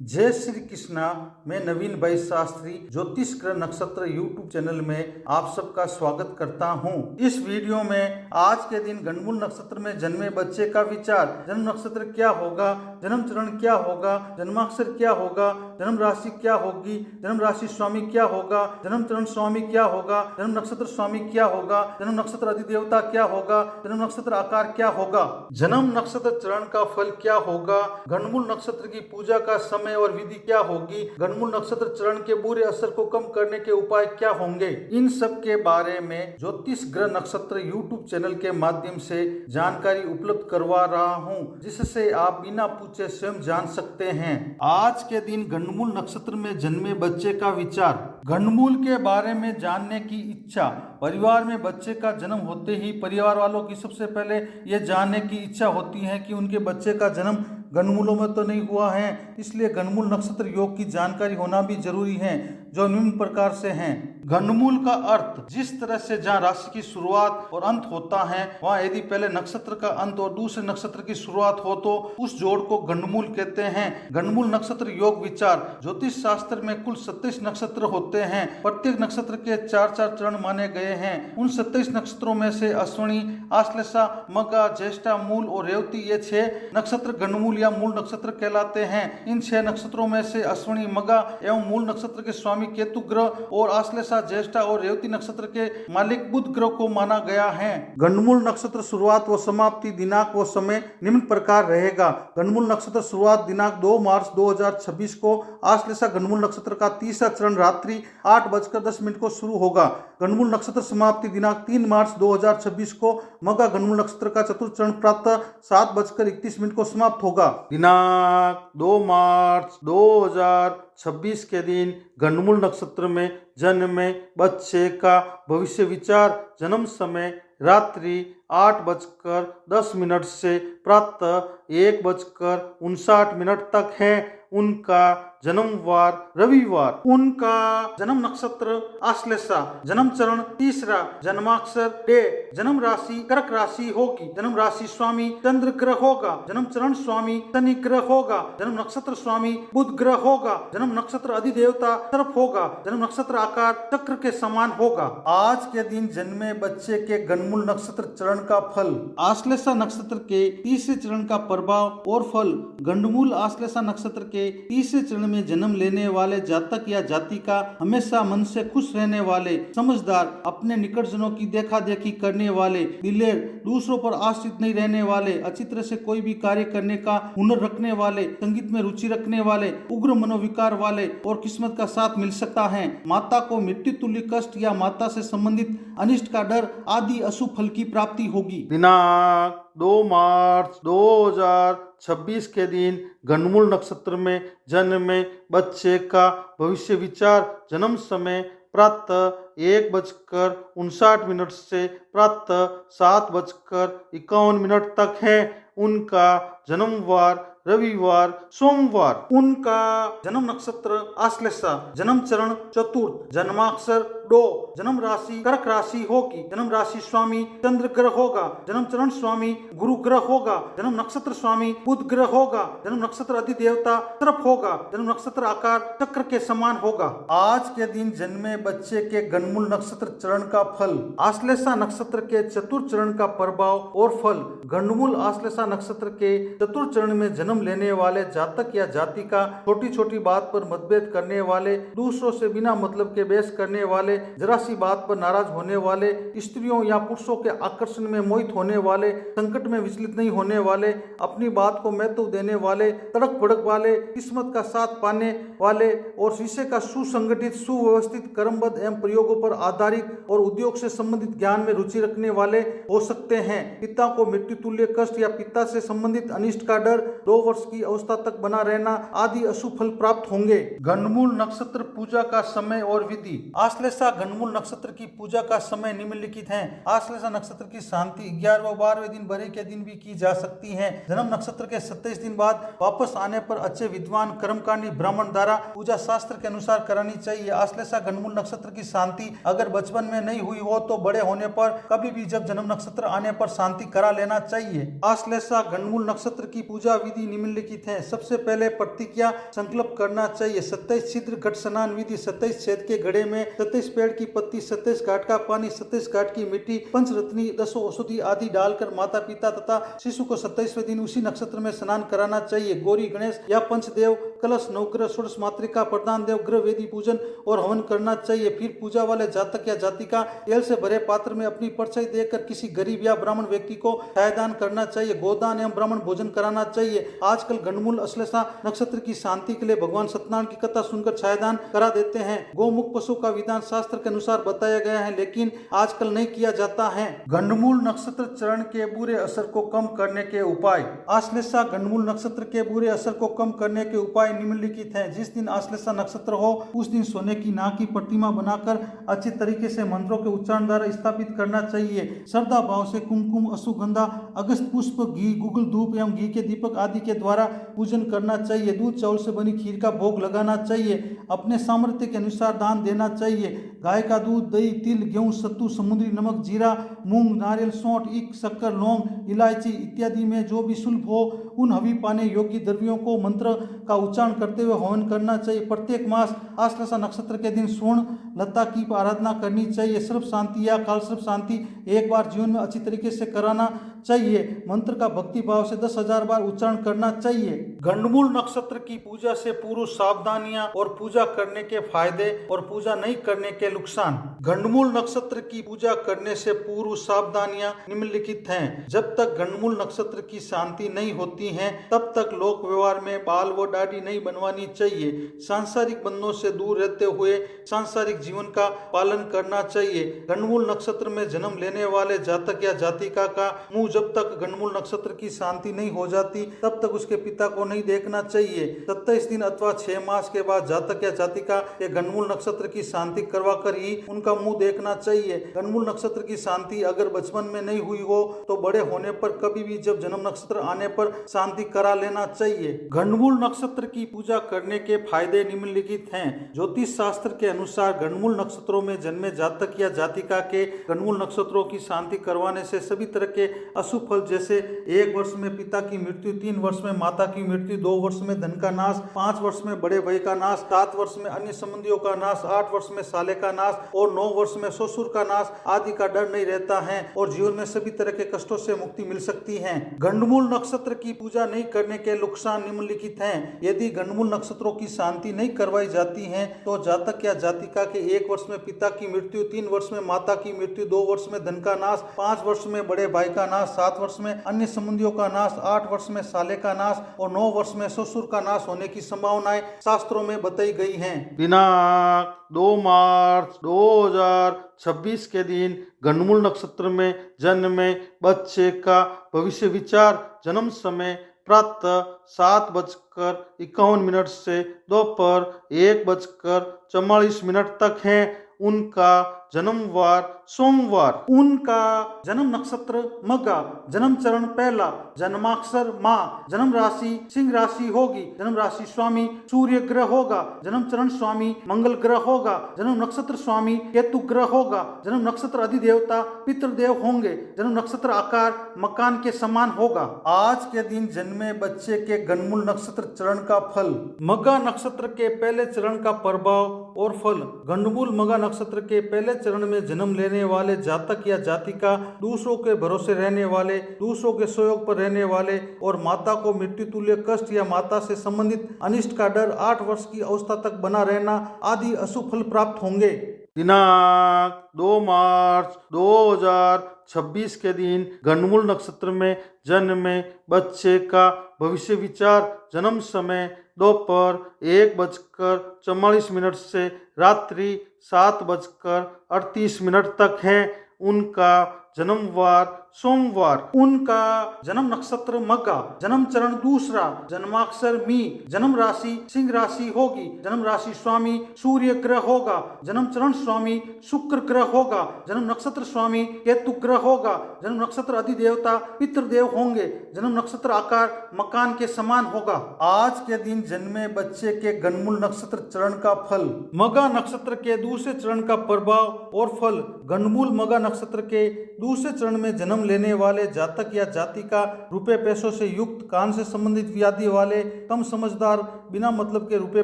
जय श्री कृष्णा। मैं नवीन भाई शास्त्री ज्योतिष ग्रह नक्षत्र यूट्यूब चैनल में आप सबका स्वागत करता हूं। इस वीडियो में आज के दिन गणमूल नक्षत्र में जन्मे बच्चे का विचार, जन्म नक्षत्र क्या होगा, जन्म चरण क्या होगा, जन्माक्षर क्या होगा, जन्म राशि क्या होगी, जन्म राशि स्वामी क्या होगा, जन्म चरण स्वामी क्या होगा, जन्म नक्षत्र स्वामी क्या होगा, जन्म नक्षत्र अधिदेवता क्या होगा, जन्म नक्षत्र आकार क्या होगा, जन्म नक्षत्र चरण का फल क्या होगा, गणमूल नक्षत्र की पूजा का समय और विधि क्या होगी, गणमूल नक्षत्र चरण के बुरे असर को कम करने के उपाय क्या होंगे, इन सब के बारे में ज्योतिष ग्रह नक्षत्र यूट्यूब चैनल के माध्यम से जानकारी उपलब्ध करवा रहा हूं, जिससे आप बिना पूछे स्वयं जान सकते हैं। आज के दिन गणमूल नक्षत्र में जन्मे बच्चे का विचार, गणमूल के बारे में जानने की इच्छा। परिवार में बच्चे का जन्म होते ही परिवार वालों की सबसे पहले ये जानने की इच्छा होती है कि उनके बच्चे का जन्म गणमूलों में तो नहीं हुआ है, इसलिए गणमूल नक्षत्र योग की जानकारी होना भी जरूरी है, जो निम्न प्रकार से हैं। गणमूल का अर्थ, जिस तरह से जहाँ राशि की शुरुआत और अंत होता है, वहाँ यदि पहले नक्षत्र का अंत और दूसरे नक्षत्र की शुरुआत हो तो उस जोड़ को गणमूल कहते हैं। गणमूल नक्षत्र योग विचार, ज्योतिष शास्त्र में कुल 27 नक्षत्र होते हैं। प्रत्येक नक्षत्र के 4-4 चरण माने गए हैं। उन 27 नक्षत्रों में से अश्विनी, आश्लेषा, मघा, ज्येष्ठा, मूल और रेवती ये 6 नक्षत्र गणमूल या मूल नक्षत्र कहलाते हैं। इन 6 नक्षत्रों में से अश्विनी, मघा एवं मूल नक्षत्र के स्वामी केतु ग्रह और आश्लेषा, ज्येष्ठा और रेवती नक्षत्र के मालिक बुध ग्रह को माना गया है। गणमूल नक्षत्र शुरुआत व समाप्ति दिनांक व समय निम्न प्रकार रहेगा। गणमूल नक्षत्र शुरुआत दिनांक 2 मार्च 2026 को आश्लेषा गणमूल नक्षत्र का तीसरा चरण रात्रि 8:10 को शुरू होगा। गणमूल नक्षत्र समाप्ति दिनांक 3 मार्च 2026 को मघा गणमूल नक्षत्र का चतुर्थ चरण प्रातः 7:31 को समाप्त होगा। दिनांक 2 मार्च 2026 के दिन गणमूल नक्षत्र में जन्मे बच्चे का भविष्य विचार, जन्म समय रात्रि 8:10 से प्रातः 1:59 तक है। उनका जन्मवार रविवार, उनका जन्म नक्षत्र आश्लेषा, जन्म चरण तीसरा, जन्माक्षर डे, जन्म राशि कर्क राशि होगी, जन्म राशि स्वामी चंद्र ग्रह होगा, जन्म चरण स्वामी शनि ग्रह होगा, जन्म नक्षत्र स्वामी बुध ग्रह होगा, जन्म नक्षत्र अधिदेवता सर्प होगा, जन्म नक्षत्र आकार चक्र के समान होगा। आज के दिन जन्मे बच्चे के गणमूल नक्षत्र चरण का फल, आश्लेषा नक्षत्र के तीसरे चरण का प्रभाव और फल। गणमूल आश्लेषा नक्षत्र के तीसरे चरण में जन्म लेने वाले जातक या जातिका हमेशा मन से खुश रहने वाले, समझदार, अपने निकटजनों की देखा देखी करने वाले, दिलेर, दूसरों पर आश्रित नहीं रहने वाले, अच्छी तरह से कोई भी कार्य करने का हुनर रखने वाले, संगीत में रुचि रखने वाले, उग्र मनोविकार वाले और किस्मत का साथ मिल सकता है। माता को मृत्यु तुल्य कष्ट या माता से संबंधित अनिष्ट का डर आदि अशुभ फल की प्राप्ति होगी। दिनांक 2 मार्च 2026 के दिन गणमूल नक्षत्र में जन्मे बच्चे का भविष्य विचार, जन्म समय प्रातः 1:59 से प्रातः 7:51 तक है। उनका जन्मवार रविवार सोमवार, उनका जन्म नक्षत्र आश्लेषा, जन्म चरण चतुर्थ, जन्माक्षर डो, जन्म राशि कर्क राशि होगी, जन्म राशि स्वामी चंद्र ग्रह होगा, जन्म चरण स्वामी गुरु ग्रह होगा, जन्म नक्षत्र स्वामी बुध ग्रह होगा, जन्म नक्षत्र अधिदेवता सर्प होगा, जन्म नक्षत्र आकार चक्र के समान होगा। आज के दिन जन्मे बच्चे के गणमूल नक्षत्र चरण का फल, आश्लेषा नक्षत्र के चतुर्थ चरण का प्रभाव और फल। गणमूल आश्लेषा नक्षत्र के चतुर्थ चरण में जन्म लेने वाले जातक या जातिका छोटी छोटी बात पर मतभेद करने वाले, दूसरों से बिना मतलब के बहस करने वाले, जरा सी बात पर नाराज होने वाले, स्त्रियों या पुरुषों के आकर्षण में मोहित होने वाले, संकट में विचलित नहीं होने वाले, अपनी बात को महत्व देने वाले, तड़क भड़क वाले, किस्मत का साथ पाने वाले और विषय का सुसंगठित सुव्यवस्थित कर्मबद्ध एवं प्रयोगों पर आधारित और उद्योग से संबंधित ज्ञान में रुचि रखने वाले हो सकते हैं। पिता को मृत्यु तुल्य कष्ट या पिता से संबंधित अनिष्ट का डर, 2 वर्ष की अवस्था तक बना रहना आदि अशुभ फल प्राप्त होंगे। गणमूल नक्षत्र पूजा का समय और विधि, आश्लेषा गणमूल नक्षत्र की पूजा का समय निम्नलिखित है। आश्लेषा नक्षत्र की शांति 11 व 12वें दिन बरे के दिन भी की जा सकती है। जन्म नक्षत्र के 27 दिन बाद वापस आने पर अच्छे विद्वान कर्मकांडी ब्राह्मण द्वारा पूजा शास्त्र के अनुसार करानी चाहिए। आश्लेषा गणमूल नक्षत्र की शांति अगर बचपन में नहीं हुई हो तो बड़े होने पर कभी भी जब जन्म नक्षत्र आने पर शांति करा लेना चाहिए। आश्लेषा गणमूल नक्षत्र की पूजा विधि निम्नलिखित हैं। सबसे पहले प्रतिज्ञा संकल्प करना चाहिए। 27 छिद्र घट स्नान विधि। 27 छेद के घड़े में 27 पेड़ की पत्ती, 27 घाट का पानी, 27 घाट की मिट्टी, पंचरत्नी, 10 औषधि आदि डालकर माता पिता तथा शिशु को 27वें दिन उसी नक्षत्र में स्नान कराना चाहिए। गौरी गणेश या पंचदेव, कलश, नवग्रह, षोडश मातृका, प्रधान देव, ग्रह वेदी पूजन और हवन करना चाहिए। फिर पूजा वाले जातक या जातिका तेल से भरे पात्र में अपनी परछाई देकर किसी गरीब या ब्राह्मण व्यक्ति को छायादान करना चाहिए। गोदान एवं ब्राह्मण भोजन कराना चाहिए। आजकल गंडमूल अश्लेषा नक्षत्र की शांति के लिए भगवान सत्यनारायण की कथा सुनकर छायादान करा देते हैं। गौमुख पशु का विधान शास्त्र के अनुसार बताया गया है, लेकिन आजकल नहीं किया जाता है। गंडमूल नक्षत्र चरण के बुरे असर को कम करने के उपाय। आश्लेषा गंडमूल नक्षत्र के बुरे असर को कम करने के उपाय निम्नलिखित हैं। जिस दिन आश्लेषा नक्षत्र हो उस दिन सोने की नाग की प्रतिमा बनाकर अच्छी तरीके से मंत्रों के उच्चारण द्वारा स्थापित करना चाहिए। श्रद्धा भाव से कुमकुम, अश्वगंधा, अगस्त पुष्प, घी, गुगल धूप एवं घी के दीपक आदि के द्वारा पूजन करना चाहिए। दूध चावल से बनी खीर का भोग लगाना चाहिए। अपने सामर्थ्य के अनुसार दान देना चाहिए। गाय का दूध, दही, तिल, गेहूं, सत्तू, समुद्री नमक, जीरा, मूंग, नारियल, सौंठ, ईख, शक्कर, लौंग, इलायची इत्यादि में जो भी शुल्भ हो उन हवि पाने योग्य द्रव्यों को मंत्र का उच्चारण करते हुए हवन करना चाहिए। प्रत्येक मास आश्लेषा नक्षत्र के दिन स्वर्ण लता की आराधना करनी चाहिए। सर्व शांति या काल सर्व शांति एक बार जीवन में अच्छी तरीके से कराना चाहिए। मंत्र का भक्ति भाव से 10,000 बार उच्चारण करना चाहिए। गंडमूल नक्षत्र की पूजा से पूर्व सावधानियां और पूजा करने के फायदे और पूजा नहीं करने के नुकसान। गंडमूल नक्षत्र की पूजा करने से पूर्व सावधानियां निम्नलिखित हैं। जब तक गंडमूल नक्षत्र की शांति नहीं होती है तब तक लोक व्यवहार में बाल व दाढ़ी नहीं बनवानी चाहिए। सांसारिक बंधनों से दूर रहते हुए सांसारिक जीवन का पालन करना चाहिए। गंडमूल नक्षत्र में जन्म लेने वाले जातक या जातिका का मुंह जब तक गंडमूल नक्षत्र की शांति नहीं हो जाती तब तक उसके पिता को नहीं देखना चाहिए। 27 दिन अथवा 6 मास के बाद जातक या जातिका के गंडमूल नक्षत्र की शांति करवा कर ही उनका मुंह देखना चाहिए। गंडमूल नक्षत्र की शांति अगर बचपन में नहीं हुई हो तो बड़े होने पर कभी भी जब जन्म नक्षत्र आने पर शांति करा लेना चाहिए। गंडमूल नक्षत्र की पूजा करने के फायदे निम्नलिखित हैं। ज्योतिष शास्त्र के अनुसार गंडमूल नक्षत्रों में जन्मे जातक या जातिका के गंडमूल नक्षत्रों की शांति करवाने से सभी तरह के अशुभ फल जैसे 1 वर्ष में पिता की मृत्यु, 3 वर्ष में माता की मृत्यु, 2 वर्ष में धन का नाश, 5 वर्ष में बड़े भाई का नाश, 7 वर्ष में अन्य संबंधियों का नाश, 8 वर्ष में साले का नाश और 9 वर्ष में ससुर का नाश आदि का डर नहीं रहता है और जीवन में सभी तरह के कष्टों से मुक्ति मिल सकती है। गंडमूल नक्षत्र की पूजा नहीं करने के नुकसान निम्नलिखित हैं। यदि गंडमूल नक्षत्रों की शांति नहीं करवाई जाती है तो जातक या जातिका के 1 वर्ष में पिता की मृत्यु, 3 वर्ष में माता की मृत्यु, 2 वर्ष में धन का नाश, 5 वर्ष में बड़े भाई का नाश, 7 वर्ष में अन्य संबंधियों का नाश, 8 वर्ष में साले का नाश और 9 वर्ष में ससुर का नाश होने की संभावनाएं शास्त्रों में बताई गई हैं। दिनांक 2 मार्च 2026 के दिन गंडमूल नक्षत्र में जन्मे बच्चे का भविष्य विचार। जन्म समय प्रातः 7:51 से दोपहर 1:44 तक है। उनका जन्मवार सोमवार। उनका जन्म नक्षत्र मघा, जन्म चरण पहला, जन्माक्षर माँ, जन्म राशि सिंह राशि होगी, जन्म राशि स्वामी सूर्य ग्रह होगा, जन्म चरण स्वामी मंगल ग्रह होगा, जन्म नक्षत्र स्वामी केतु ग्रह होगा, जन्म नक्षत्र अधिदेवता पितृदेव होंगे, जन्म नक्षत्र आकार मकान के समान होगा। आज के दिन जन्मे बच्चे के गंडमूल नक्षत्र चरण का फल। मघा नक्षत्र के पहले चरण का प्रभाव और फल। गंडमूल मघा नक्षत्र के पहले चरण में जन्म लेने वाले जातक या जातिका दूसरों के भरोसे रहने वाले, दूसरों के सहयोग पर रहने वाले और माता को मृत्यु तुल्य कष्ट या माता से संबंधित अनिष्ट का डर, 8 वर्ष की अवस्था तक बना रहना आदि अशुभ फल प्राप्त होंगे। दिनांक 2 मार्च 2026 के दिन गंडमूल नक्षत्र में जन्मे बच्चे का भविष्य विचार। जन्म समय दोपहर 1:44 से रात्रि 7:38 तक है। उनका जन्मवार सोमवार। उनका जन्म नक्षत्र मघा, जन्म चरण दूसरा, जन्माक्षर मी, जन्म राशि सिंह राशि होगी, जन्म राशि स्वामी सूर्य ग्रह होगा, जन्म चरण स्वामी शुक्र ग्रह होगा, जन्म नक्षत्र स्वामी केतु ग्रह होगा, जन्म नक्षत्र अधिदेवता पितृदेव होंगे, जन्म नक्षत्र आकार मकान के समान होगा। आज के दिन जन्मे बच्चे के गंडमूल नक्षत्र चरण का फल। मघा नक्षत्र के दूसरे चरण का प्रभाव और फल। गंडमूल मघा नक्षत्र के दूसरे चरण में जन्म लेने वाले जातक या जातिका रुपए पैसों से युक्त, कान से संबंधित व्याधि वाले, कम समझदार, बिना मतलब के रुपए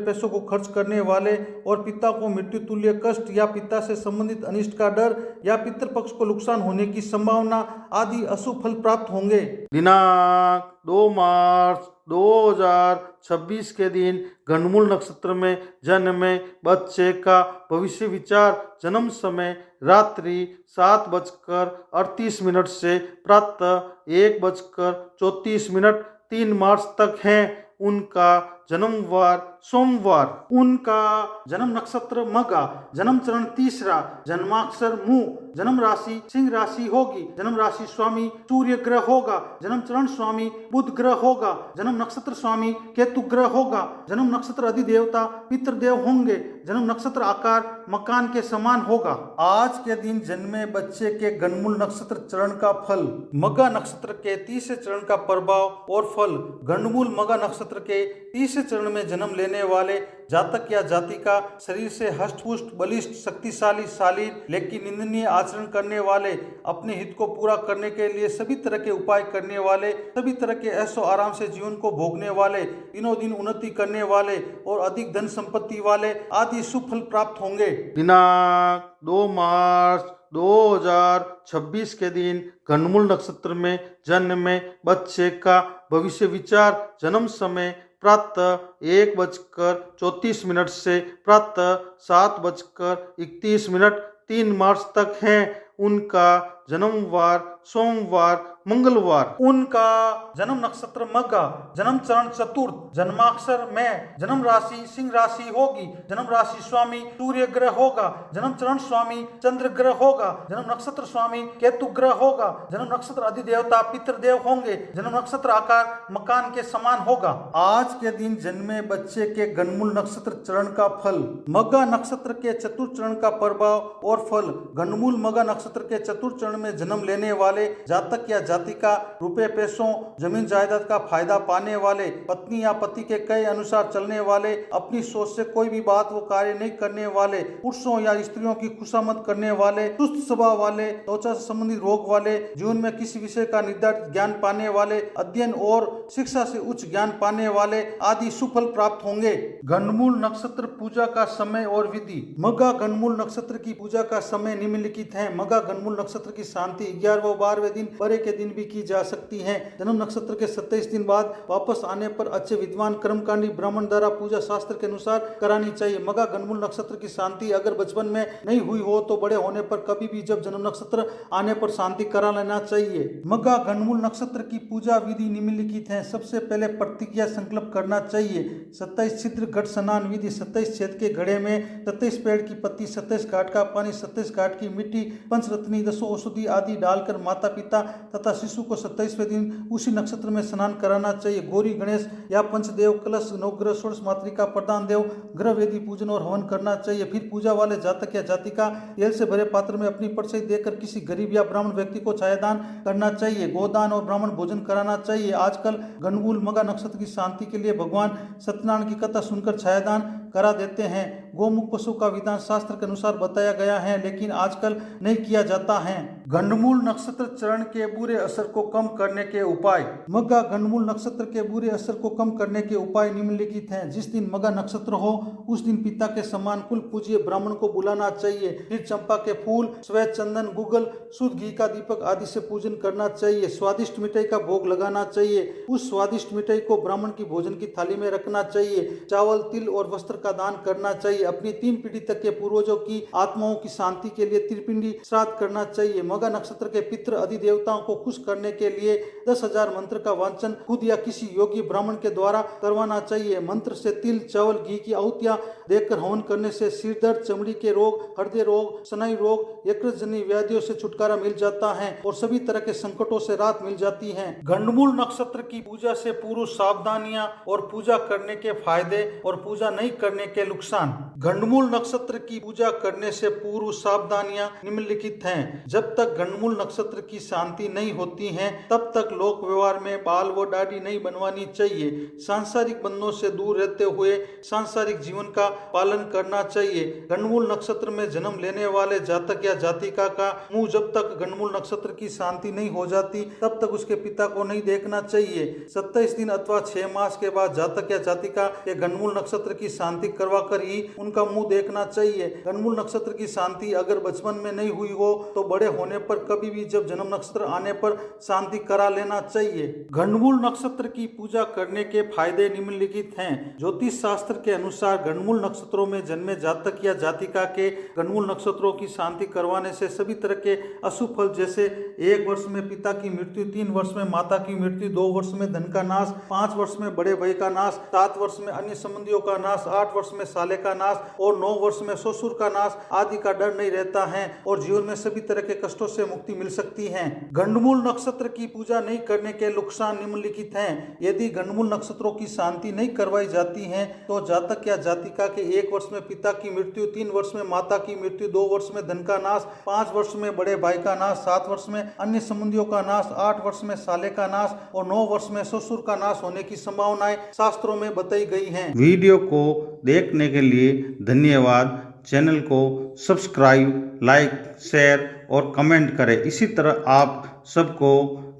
पैसों को खर्च करने वाले और पिता को मृत्यु तुल्य कष्ट या पिता से संबंधित अनिष्ट का डर या पितृपक्ष को नुकसान होने की संभावना आदि अशुभ फल प्राप्त होंगे। दिनांक 2 मार्च 2026 के दिन गंडमूल नक्षत्र में जन्मे बच्चे का भविष्य विचार, जन्म समय रात्रि 7:38 से प्रातः 1:34 3 मार्च तक है। उनका जन्मवार सोमवार। उनका जन्म नक्षत्र मघा, जन्म चरण तीसरा, जन्माक्षर मु, जन्म राशि सिंह राशि होगी, जन्म राशि स्वामी सूर्य ग्रह होगा, जन्म चरण स्वामी बुध ग्रह होगा, जन्म नक्षत्र स्वामी केतु ग्रह होगा, जन्म नक्षत्र अधिदेवता पितृदेव होंगे, जन्म नक्षत्र आकार मकान के समान होगा। आज के दिन जन्मे बच्चे के गंडमूल नक्षत्र चरण का फल। मघा नक्षत्र के तीसरे चरण का प्रभाव और फल। गंडमूल मघा नक्षत्र के तीसरे चरण में जन्म लेने वाले जातक या जातिका शरीर से हष्टपुष्ट, बलिष्ठ, शक्तिशाली, शालीन लेकिन निंदनीय आचरण करने वाले, अपने हित को पूरा करने के लिए सभी तरह के उपाय करने वाले, सभी तरह के ऐशो आराम से जीवन को भोगने वाले, दिनों दिन उन्नति करने वाले और अधिक धन संपत्ति वाले आदि शुभ फल प्राप्त होंगे। दिनांक 2 मार्च 2026 के दिन गंडमूल नक्षत्र में जन्मे बच्चे का भविष्य विचार, जन्म समय प्रातः 1:34 से प्रातः 7:31 3 मार्च तक है। उनका जन्मवार सोमवार मंगलवार। उनका जन्म नक्षत्र मघा, जन्म चरण चतुर्थ, जन्माक्षर में, जन्म राशि सिंह राशि होगी, जन्म राशि स्वामी सूर्य ग्रह होगा, जन्म चरण स्वामी चंद्र ग्रह होगा, जन्म नक्षत्र स्वामी केतु ग्रह होगा, जन्म नक्षत्र अधिदेवता पितृदेव होंगे, जन्म नक्षत्र आकार मकान के समान होगा। आज के दिन जन्मे बच्चे के गंडमूल नक्षत्र चरण का फल। मघा नक्षत्र के चतुर्थ चरण का प्रभाव और फल। गंडमूल मघा नक्षत्र के चतुर्थ चरण में जन्म लेने वाले जातक या जातिका रुपए पैसों, जमीन जायदाद का फायदा पाने वाले, पत्नी या पति के कहे अनुसार चलने वाले, अपनी सोच से कोई भी बात वो कार्य नहीं करने वाले, पुरुषों या स्त्रियों की खुशामद करने वाले, सुस्त स्वभाव वाले, त्वचा से संबंधित रोग वाले, जीवन में किसी विषय का निर्धारित ज्ञान पाने वाले, अध्ययन और शिक्षा से उच्च ज्ञान पाने वाले आदि सुफल प्राप्त होंगे। गंडमूल नक्षत्र पूजा का समय और विधि। मघा गंडमूल नक्षत्र की पूजा का समय निम्नलिखित है। मघा गंडमूल नक्षत्र की शांति 11वें व 12वें दिन, बड़े के दिन भी की जा सकती है। जन्म नक्षत्र के 27 दिन बाद वापस आने पर अच्छे विद्वान कर्मकांडी ब्राह्मण द्वारा पूजा शास्त्र के अनुसार करानी चाहिए। मघा गंडमूल नक्षत्र की शांति अगर बचपन में नहीं हुई हो तो बड़े होने पर कभी भी जब जन्म नक्षत्र आने पर शांति करा लेना चाहिए। मघा गंडमूल नक्षत्र की पूजा विधि निम्नलिखित है। सबसे पहले प्रतिज्ञा संकल्प करना चाहिए। 27 छिद्र घट स्नान विधि। 27 छेद के घड़े में 27 पेड़ की पत्ती, 27 घाट का पानी, 27 घाट की मिट्टी, पंचरत्नी, 10 औषधि आदि डालकर माता पिता तथा शिशु को 27वें दिन उसी नक्षत्र में स्नान कराना चाहिए। गौरी गणेश या पंचदेव, कलश, नवग्रह, षोडश मातृका, प्रधान देव, ग्रह वेदी पूजन और हवन करना चाहिए। फिर पूजा वाले जातक या जातिका तेल से भरे पात्र में अपनी परछाई देकर किसी गरीब या ब्राह्मण व्यक्ति को छायादान करना चाहिए। गोदान और ब्राह्मण भोजन कराना चाहिए। आजकल गंडमूल मघा नक्षत्र की शांति के लिए भगवान सत्यनारायण की कथा सुनकर छायादान करा देते हैं। गोमुख पशु का विधान शास्त्र के अनुसार बताया गया है, लेकिन आजकल नहीं किया जाता है। गंडमूल नक्षत्र चरण के बुरे असर को कम करने के उपाय। मघा गंडमूल नक्षत्र के बुरे असर को कम करने के उपाय निम्नलिखित हैं। जिस दिन मघा नक्षत्र हो उस दिन पिता के समान कुल पूज्य ब्राह्मण को बुलाना चाहिए। फिर चंपा के फूल, श्वेत चंदन, गुगल, शुद्ध घी का दीपक आदि से पूजन करना चाहिए। स्वादिष्ट मिठाई का भोग लगाना चाहिए। उस स्वादिष्ट मिठाई को ब्राह्मण की भोजन की थाली में रखना चाहिए। चावल, तिल और वस्त्र का दान करना चाहिए। अपनी 3 पीढ़ी तक के पूर्वजों की आत्माओं की शांति के लिए त्रिपिंडी श्राद्ध करना चाहिए। मघा नक्षत्र के पितृ अधिदेवताओं को खुश करने के लिए 10,000 मंत्र का वांचन खुद या किसी योगी ब्राह्मण के द्वारा करवाना चाहिए। मंत्र से तिल, चावल, घी की आहुतियां देकर हवन करने से सिर दर्द, चमड़ी के रोग, हृदय रोग, स्नायु रोग, यकृतजन्य व्याधियों से छुटकारा मिल जाता है और सभी तरह के संकटों से राहत मिल जाती है। गंडमूल नक्षत्र की पूजा से पूर्व सावधानियां और पूजा करने के फायदे और पूजा नहीं करने के नुकसान। गंडमूल नक्षत्र की पूजा करने से पूर्व सावधानियां निम्नलिखित हैं। जब तक गंडमूल नक्षत्र की शांति नहीं होती है तब तक लोक व्यवहार में बाल व दाढ़ी नहीं बनवानी चाहिए। सांसारिक बंधनों से दूर रहते हुए सांसारिक जीवन का पालन करना चाहिए। गंडमूल नक्षत्र में जन्म लेने वाले जातक या जातिका का मुंह जब तक गंडमूल नक्षत्र की शांति नहीं हो जाती तब तक उसके पिता को नहीं देखना चाहिए। 27 दिन अथवा 6 मास के बाद जातक या जातिका के गंडमूल नक्षत्र की शांति करवा कर ही उनका मुंह देखना चाहिए। गंडमूल नक्षत्र की शांति अगर बचपन में नहीं हुई हो तो बड़े होने पर कभी भी जब जन्म नक्षत्र आने पर शांति करा लेना चाहिए। गंडमूल नक्षत्र की पूजा करने के फायदे निम्नलिखित हैं। ज्योतिष शास्त्र के अनुसार गंडमूल नक्षत्रों में जन्मे जातक या जातिका के गंडमूल नक्षत्रों की शांति करवाने से सभी तरह के अशुभ फल जैसे 1 वर्ष में पिता की मृत्यु, 3 वर्ष में माता की मृत्यु, 2 वर्ष में धन का नाश, 5 वर्ष में बड़े भाई का नाश, 7 वर्ष में अन्य संबंधियों का नाश, 8 वर्ष में साले का नाश और 9 वर्ष में ससुर का नाश आदि का डर नहीं रहता है और जीवन में सभी तरह के कष्टों से मुक्ति मिल सकती है। गंडमूल नक्षत्र की पूजा नहीं करने के नुकसान निम्नलिखित हैं। यदि गंडमूल नक्षत्रों की शांति नहीं करवाई जाती है तो जातक या जातिका के 1 वर्ष में पिता की मृत्यु, 3 वर्ष में माता की मृत्यु, 2 वर्ष में धन का नाश, 5 वर्ष में बड़े भाई का नाश, 7 वर्ष में अन्य संबंधियों का नाश, 8 वर्ष में साले का नाश और 9 वर्ष में ससुर का नाश होने की संभावनाएं शास्त्रों में बताई गई हैं। वीडियो को देखने के लिए धन्यवाद। चैनल को सब्सक्राइब, लाइक, शेयर और कमेंट करें। इसी तरह आप सबको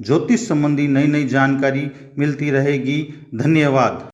ज्योतिष संबंधी नई नई जानकारी मिलती रहेगी। धन्यवाद।